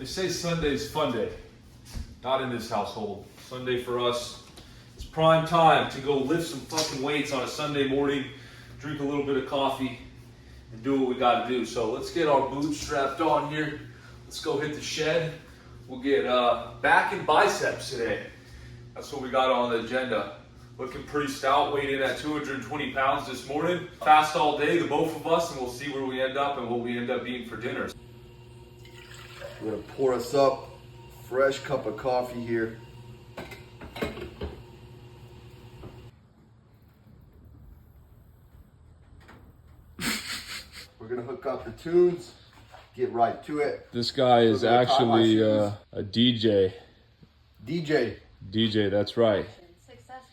say Sunday's fun day. Not in this household. Sunday for us, it's prime time to go lift some fucking weights on a Sunday morning, drink a little bit of coffee, and do what we gotta do. So let's get our boots strapped on here. Let's go hit the shed. We'll get back and biceps today. That's what we got on the agenda. Looking pretty stout, weighed in at 220 pounds this morning. Fast all day, the both of us, and we'll see where we end up and what we end up eating for dinner. I'm gonna pour us up a fresh cup of coffee here. We're gonna hook up the tunes, get right to it. This guy is actually a DJ. DJ, that's right.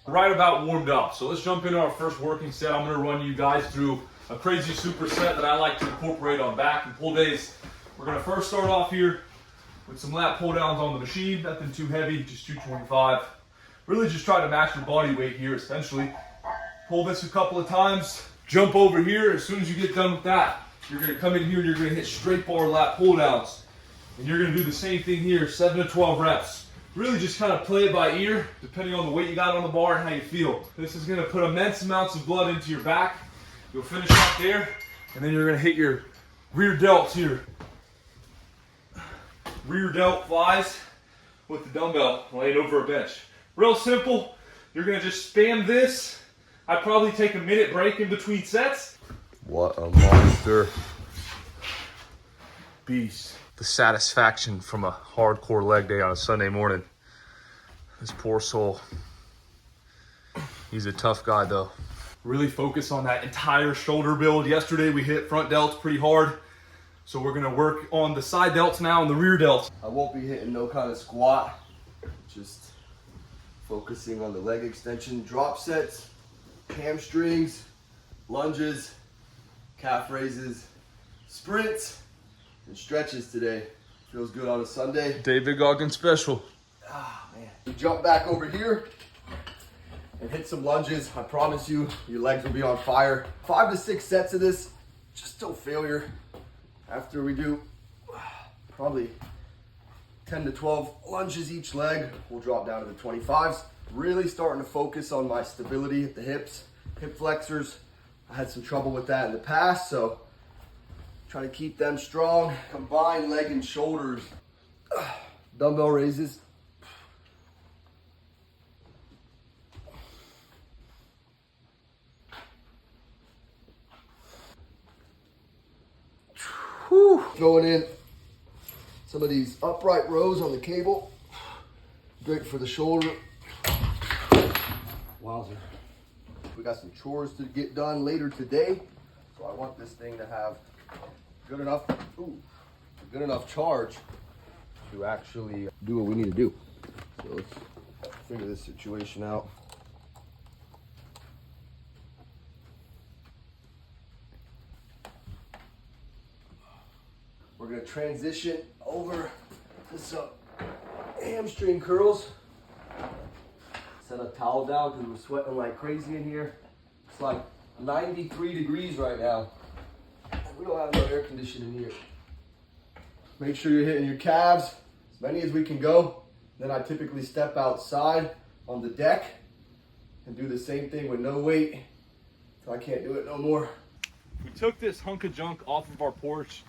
Right about warmed up, so let's jump into our first working set. I'm gonna run you guys through a crazy superset that I like to incorporate on back and pull days. We're gonna first start off here with some lat pull downs on the machine, nothing too heavy, just 225. Really just try to match your body weight here, essentially. Pull this a couple of times, jump over here. As soon as you get done with that, you're gonna come in here and you're gonna hit straight bar lat pull downs. And you're gonna do the same thing here, 7 to 12 reps. Really just kind of play it by ear, depending on the weight you got on the bar and how you feel. This is gonna put immense amounts of blood into your back. You'll finish up there, and then you're gonna hit your rear delts here. Rear delt flies with the dumbbell laying over a bench. Real simple. You're gonna just spam this. I'd probably take a minute break in between sets. What a monster. Beast. The satisfaction from a hardcore leg day on a Sunday morning. This poor soul. He's a tough guy though. Really focus on that entire shoulder build. Yesterday we hit front delts pretty hard. So we're gonna work on the side delts now and the rear delts. I won't be hitting no kind of squat, just focusing on the leg extension, drop sets, hamstrings, lunges, calf raises, sprints, and stretches today. Feels good on a Sunday. David Goggins special. Ah, man. We jump back over here and hit some lunges. I promise you, your legs will be on fire. 5 to 6 sets of this, just till failure. After we do probably 10 to 12 lunges each leg, we'll drop down to the 25s. Really starting to focus on my stability at the hips, hip flexors. I had some trouble with that in the past, so trying to keep them strong. Combine leg and shoulders. Dumbbell raises. Whew. Throwing in some of these upright rows on the cable. Great for the shoulder. Wowzer. We got some chores to get done later today, so I want this thing to have good enough charge to actually do what we need to do. So let's figure this situation out. We're gonna transition over to some hamstring curls. Set a towel down because we're sweating like crazy in here. It's like 93 degrees right now. We don't have no air conditioning here. Make sure you're hitting your calves, as many as we can go. Then I typically step outside on the deck and do the same thing with no weight until I can't do it no more. We took this hunk of junk off of our porch.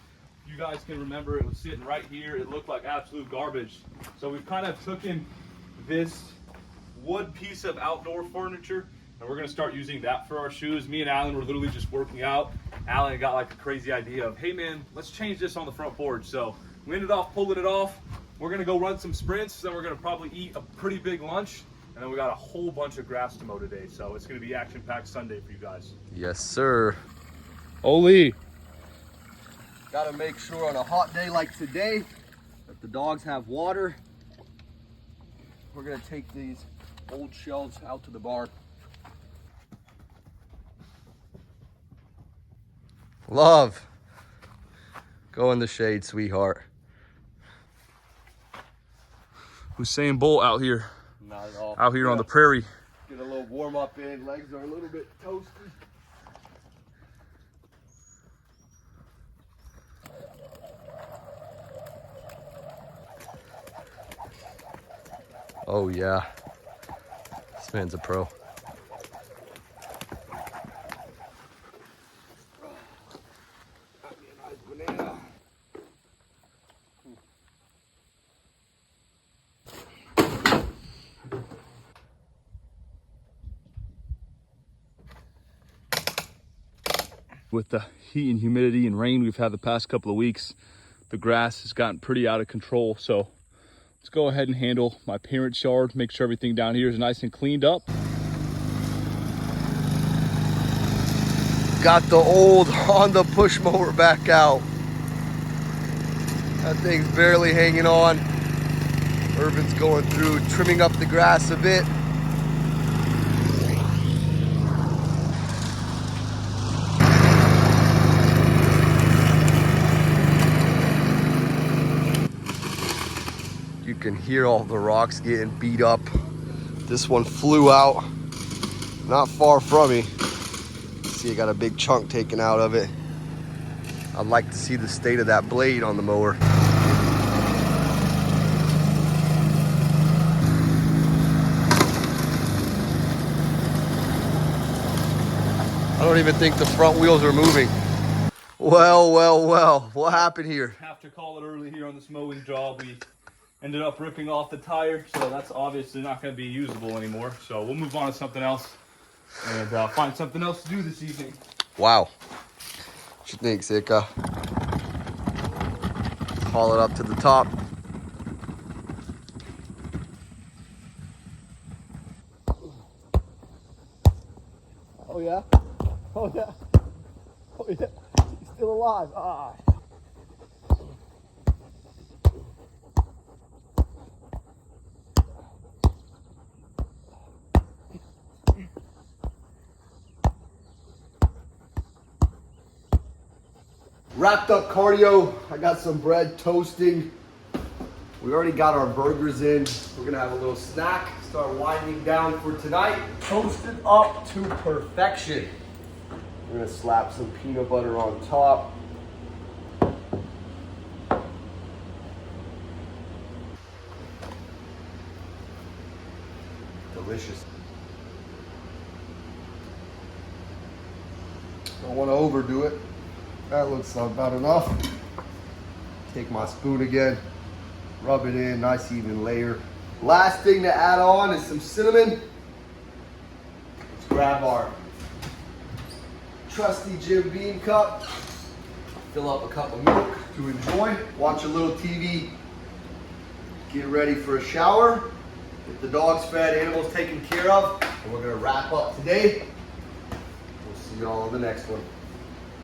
You guys can remember it was sitting right here. It looked like absolute garbage. So we've kind of taken this wood piece of outdoor furniture and we're gonna start using that for our shoes. Me and Alan were literally just working out. Alan got like a crazy idea of, hey man, let's change this on the front porch. So we ended up pulling it off. We're gonna go run some sprints. Then we're gonna probably eat a pretty big lunch. And then we got a whole bunch of grass to mow today. So it's gonna be action-packed Sunday for you guys. Yes, sir. Oli. Gotta make sure on a hot day like today that the dogs have water. We're gonna take these old shelves out to the barn. Love, go in the shade, sweetheart. Usain Bolt out here. Not at all. Out here on the prairie. Get a little warm up in, legs are a little bit toasty. Oh yeah, this man's a pro. With the heat and humidity and rain we've had the past couple of weeks, the grass has gotten pretty out of control. So let's go ahead and handle my parents' yard, make sure everything down here is nice and cleaned up. Got the old Honda push mower back out. That thing's barely hanging on. Irvin's going through, trimming up the grass a bit. You can hear all the rocks getting beat up. This one flew out not far from me. See, I got a big chunk taken out of it. I'd like to see the state of that blade on the mower. I don't even think the front wheels are moving. Well, what happened here? Have to call it early here on this mowing job. We ended up ripping off the tire, so that's obviously not going to be usable anymore. So we'll move on to something else and find something else to do this evening. Wow. What you think, Sika? Haul it up to the top. Oh yeah? Oh yeah? Oh yeah? He's still alive. Ah. Wrapped up cardio. I got some bread toasting. We already got our burgers in. We're gonna have a little snack. Start winding down for tonight. Toasted up to perfection. We're gonna slap some peanut butter on top. Delicious. Don't want to overdo it. That looks about enough. Take my spoon again, rub it in, nice even layer. Last thing to add on is some cinnamon. Let's grab our trusty Jim Beam cup, fill up a cup of milk to enjoy, watch a little TV, get ready for a shower, get the dogs fed, animals taken care of, and we're gonna wrap up today. We'll see y'all on the next one.